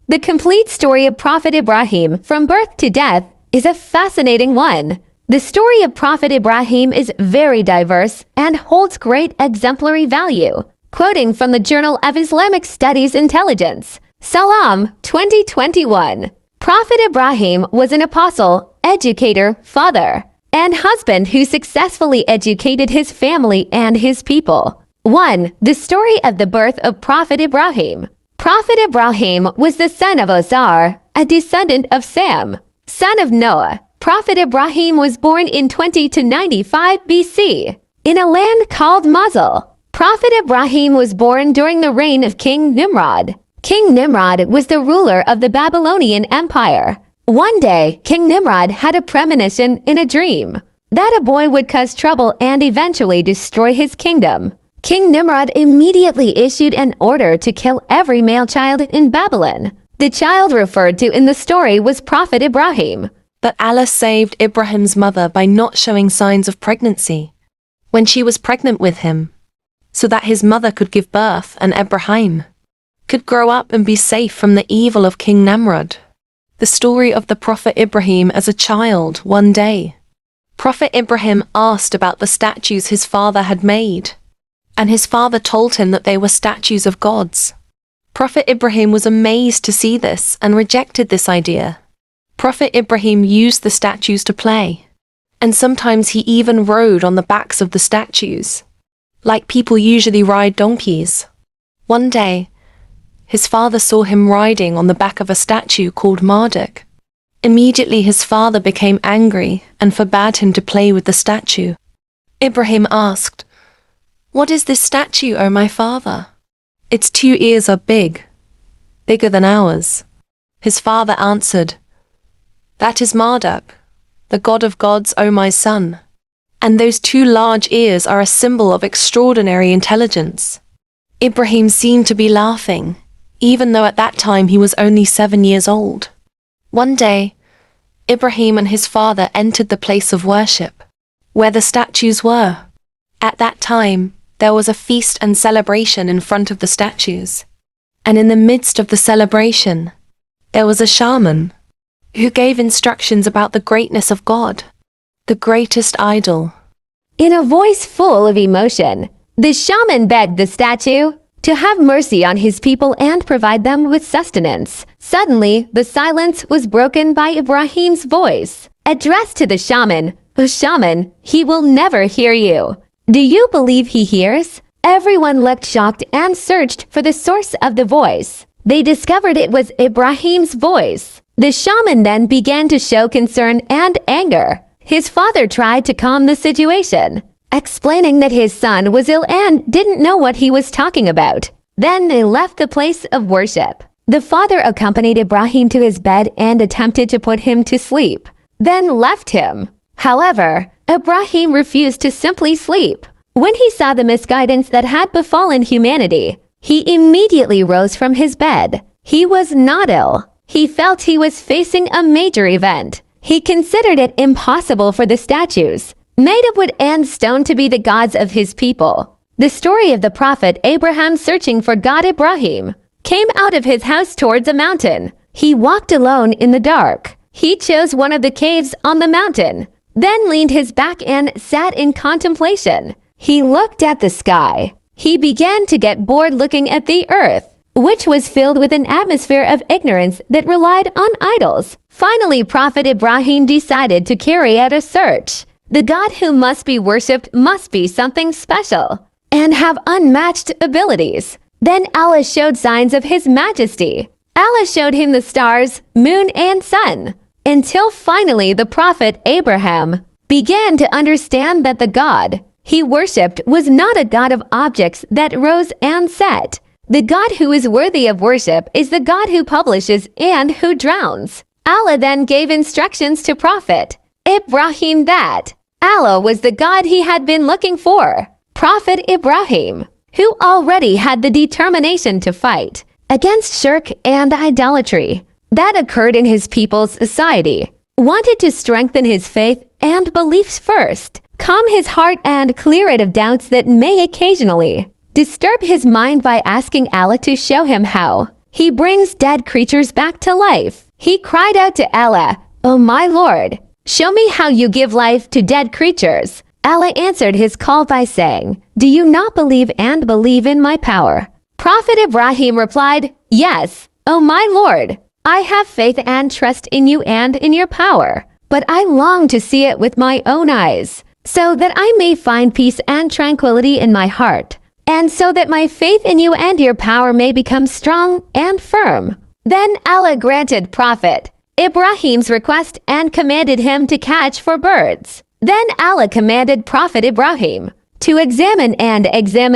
The complete story of Prophet Ibrahim from birth to death is a fascinating one. The story of Prophet Ibrahim is very diverse and holds great exemplary value. Quoting from the Journal of Islamic Studies Intelligence, Salam, 2021. Prophet Ibrahim was an apostle, educator, father, and husband who successfully educated his family and his people. 1. The story of the birth of Prophet Ibrahim. Prophet Ibrahim was the son of Azar, a descendant of Sam, son of Noah. Prophet Ibrahim was born in 20 to 95 BC in a land called Mosul. Prophet Ibrahim was born during the reign of King Nimrod. King Nimrod was the ruler of the Babylonian Empire. One day, King Nimrod had a premonition in a dream that a boy would cause trouble and eventually destroy his kingdom. King Nimrod immediately issued an order to kill every male child in Babylon. The child referred to in the story was Prophet Ibrahim. But Allah saved Ibrahim's mother by not showing signs of pregnancy when she was pregnant with him, so that his mother could give birth and Ibrahim could grow up and be safe from the evil of King Nimrod. The story of the Prophet Ibrahim as a child. One day, Prophet Ibrahim asked about the statues his father had made, and his father told him that they were statues of gods. Prophet Ibrahim was amazed to see this and rejected this idea. Prophet Ibrahim used the statues to play, and sometimes he even rode on the backs of the statues, like people usually ride donkeys. One day, his father saw him riding on the back of a statue called Marduk. Immediately his father became angry and forbade him to play with the statue. Ibrahim asked, "What is this statue, O my father? Its 2 ears are big, bigger than ours." His father answered, "That is Marduk, the god of gods, O my son. And those 2 large ears are a symbol of extraordinary intelligence." Ibrahim seemed to be laughing, even though at that time he was only 7 years old. One day, Ibrahim and his father entered the place of worship, where the statues were. At that time, there was a feast and celebration in front of the statues. And in the midst of the celebration, there was a shaman who gave instructions about the greatness of God, the greatest idol. In a voice full of emotion, the shaman begged the statue to have mercy on his people and provide them with sustenance. Suddenly, the silence was broken by Ibrahim's voice, addressed to the shaman. "O shaman, he will never hear you. Do you believe he hears?" Everyone looked shocked and searched for the source of the voice. They discovered it was Ibrahim's voice. The shaman then began to show concern and anger. His father tried to calm the situation, explaining that his son was ill and didn't know what he was talking about. Then they left the place of worship. The father accompanied Ibrahim to his bed and attempted to put him to sleep, then left him. However, Ibrahim refused to simply sleep. When he saw the misguidance that had befallen humanity, he immediately rose from his bed. He was not ill. He felt he was facing a major event. He considered it impossible for the statues, made of wood and stone, to be the gods of his people. The story of the prophet Abraham searching for God. Ibrahim came out of his house towards a mountain. He walked alone in the dark. He chose one of the caves on the mountain, then leaned his back and sat in contemplation. He looked at the sky. He began to get bored looking at the earth, which was filled with an atmosphere of ignorance that relied on idols. Finally, Prophet Ibrahim decided to carry out a search. The God who must be worshipped must be something special and have unmatched abilities. Then Allah showed signs of his majesty. Allah showed him the stars, moon, and sun, until finally the Prophet Abraham began to understand that the God he worshipped was not a God of objects that rose and set. The God who is worthy of worship is the God who publishes and who drowns. Allah then gave instructions to Prophet Ibrahim that Allah was the God he had been looking for. Prophet Ibrahim, who already had the determination to fight against shirk and idolatry that occurred in his people's society, wanted to strengthen his faith and beliefs first, calm his heart and clear it of doubts that may occasionally disturb his mind by asking Allah to show him how He brings dead creatures back to life. He cried out to Allah, "O my Lord, show me how you give life to dead creatures." Allah answered his call by saying, "Do you not believe and believe in my power?" Prophet Ibrahim replied, "Yes, O my Lord, I have faith and trust in you and in your power, but I long to see it with my own eyes, so that I may find peace and tranquility in my heart, and so that my faith in you and your power may become strong and firm." Then Allah granted Prophet Ibrahim's request and commanded him to catch for birds. Then Allah commanded Prophet Ibrahim to examine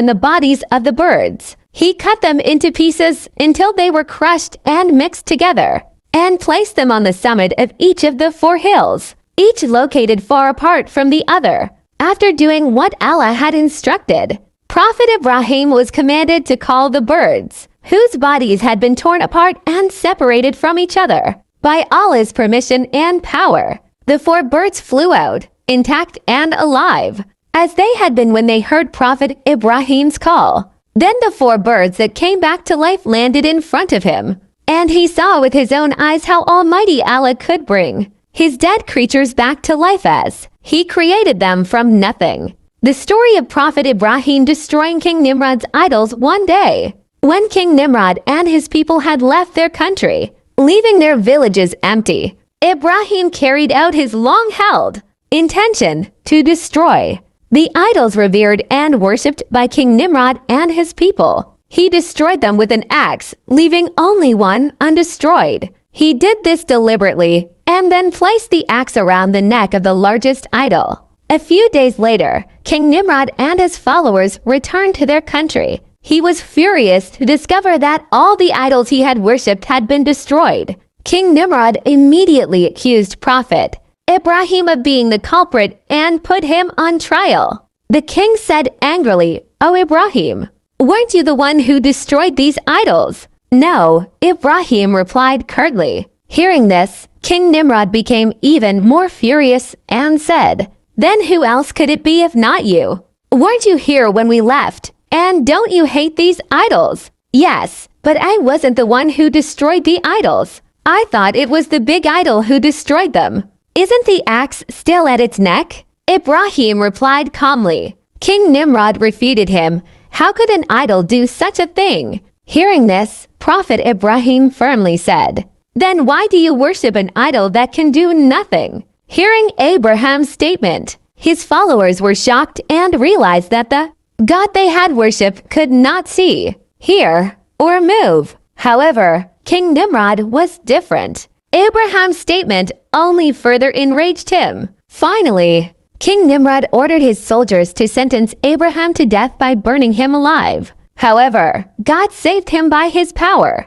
the bodies of the birds. He cut them into pieces until they were crushed and mixed together, and placed them on the summit of each of the 4 hills, each located far apart from the other. After doing what Allah had instructed, Prophet Ibrahim was commanded to call the birds, whose bodies had been torn apart and separated from each other. By Allah's permission and power, the 4 birds flew out, intact and alive, as they had been when they heard Prophet Ibrahim's call. Then the 4 birds that came back to life landed in front of him, and he saw with his own eyes how Almighty Allah could bring his dead creatures back to life as he created them from nothing. The story of Prophet Ibrahim destroying King Nimrod's idols one day. When King Nimrod and his people had left their country, leaving their villages empty, Ibrahim carried out his long-held intention to destroy the idols revered and worshipped by King Nimrod and his people. He destroyed them with an axe, leaving only one undestroyed. He did this deliberately and then placed the axe around the neck of the largest idol. A few days later, King Nimrod and his followers returned to their country. He was furious to discover that all the idols he had worshipped had been destroyed. King Nimrod immediately accused Prophet Ibrahim of being the culprit and put him on trial. The king said angrily, "O Ibrahim, weren't you the one who destroyed these idols?" "No," Ibrahim replied curtly. Hearing this, King Nimrod became even more furious and said, "Then who else could it be if not you? Weren't you here when we left? And don't you hate these idols?" "Yes, but I wasn't the one who destroyed the idols. I thought it was the big idol who destroyed them. Isn't the axe still at its neck?" Ibrahim replied calmly. King Nimrod refuted him. How could an idol do such a thing? Hearing this, Prophet Ibrahim firmly said, "Then why do you worship an idol that can do nothing?" Hearing Abraham's statement, his followers were shocked and realized that the God they had worshipped could not see, hear, or move. However, King Nimrod was different. Abraham's statement only further enraged him. Finally, King Nimrod ordered his soldiers to sentence Abraham to death by burning him alive. However, God saved him by his power,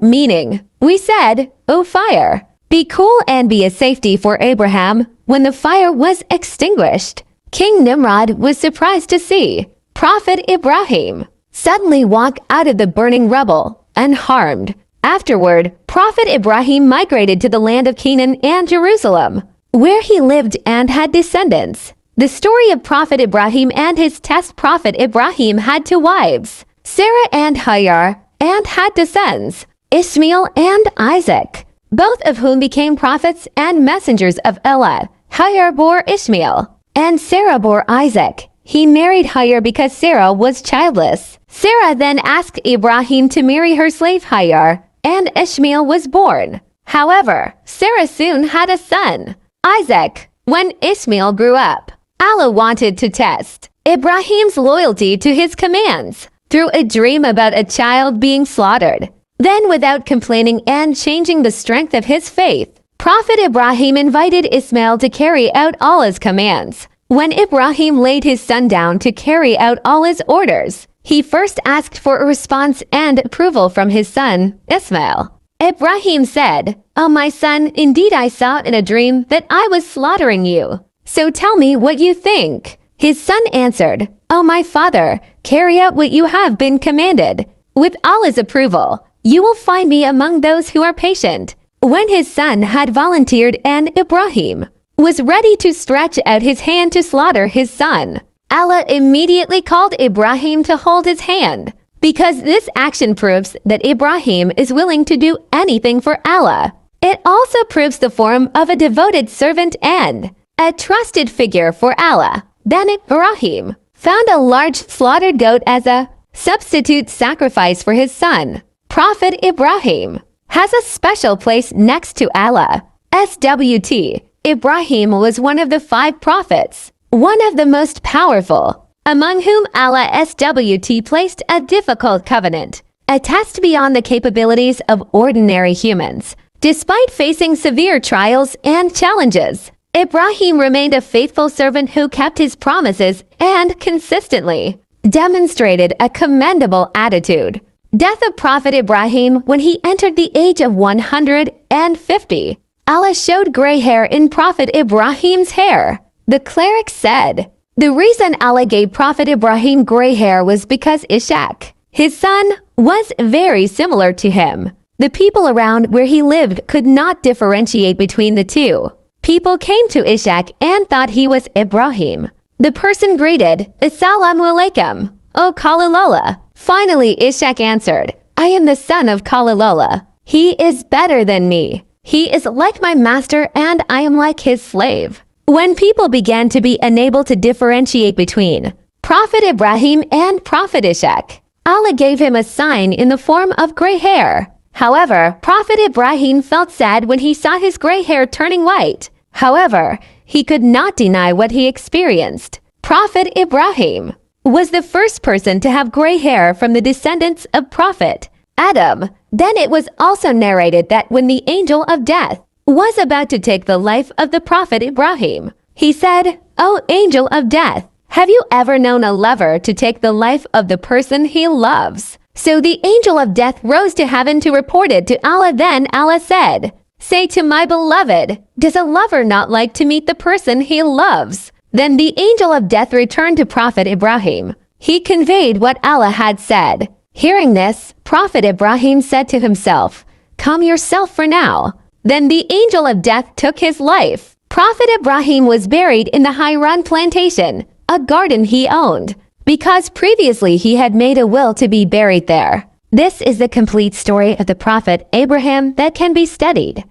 meaning, "We said, O fire, be cool and be a safety for Abraham." When the fire was extinguished, King Nimrod was surprised to see Prophet Ibrahim suddenly walk out of the burning rubble unharmed. Afterward, Prophet Ibrahim migrated to the land of Canaan and Jerusalem, where he lived and had descendants. The story of Prophet Ibrahim and his test. Prophet Ibrahim had 2 wives, Sarah and Hagar, and had 2 sons, Ishmael and Isaac, both of whom became prophets and messengers of Allah. Hagar bore Ishmael, and Sarah bore Isaac. He married Hagar because Sarah was childless. Sarah then asked Ibrahim to marry her slave Hagar, and Ishmael was born. However, Sarah soon had a son, Isaac. When Ishmael grew up, Allah wanted to test Ibrahim's loyalty to his commands through a dream about a child being slaughtered. Then, without complaining and changing the strength of his faith, Prophet Ibrahim invited Ishmael to carry out Allah's commands. When Ibrahim laid his son down to carry out Allah's orders, he first asked for a response and approval from his son, Ishmael. Ibrahim said, "O my son, indeed I saw in a dream that I was slaughtering you. So tell me what you think." His son answered, "O my father, carry out what you have been commanded. With Allah's approval, you will find me among those who are patient." When his son had volunteered and Ibrahim was ready to stretch out his hand to slaughter his son, Allah immediately called Ibrahim to hold his hand. because this action proves that Ibrahim is willing to do anything for Allah. It also proves the form of a devoted servant and a trusted figure for Allah. Then Ibrahim found a large slaughtered goat as a substitute sacrifice for his son. Prophet Ibrahim has a special place next to Allah. SWT. Ibrahim was one of the 5 prophets, one of the most powerful, among whom Allah SWT placed a difficult covenant, a test beyond the capabilities of ordinary humans. Despite facing severe trials and challenges, Ibrahim remained a faithful servant who kept his promises and consistently demonstrated a commendable attitude. Death of Prophet Ibrahim when he entered the age of 150. Allah showed gray hair in Prophet Ibrahim's hair. The cleric said, the reason Allah gave Prophet Ibrahim gray hair was because Ishaq, his son, was very similar to him. The people around where he lived could not differentiate between the two. People came to Ishaq and thought he was Ibrahim. The person greeted, Assalamu alaikum, O Kalilola. Finally, Ishaq answered, I am the son of Kalilola. He is better than me. He is like my master and I am like his slave. When people began to be unable to differentiate between Prophet Ibrahim and Prophet Ishaq, Allah gave him a sign in the form of gray hair. However, Prophet Ibrahim felt sad when he saw his gray hair turning white. However, he could not deny what he experienced. Prophet Ibrahim was the first person to have gray hair from the descendants of Prophet Adam. Then it was also narrated that when the angel of death was about to take the life of the Prophet Ibrahim, he said, O angel of death, have you ever known a lover to take the life of the person he loves? So the angel of death rose to heaven to report it to Allah. Then Allah said, say to my beloved, does a lover not like to meet the person he loves? Then the angel of death returned to Prophet Ibrahim. He conveyed what Allah had said. Hearing this, Prophet Ibrahim said to himself, calm yourself for now. Then the angel of death took his life. Prophet Ibrahim was buried in the Hiran plantation, a garden he owned, because previously he had made a will to be buried there. This is the complete story of the Prophet Abraham that can be studied.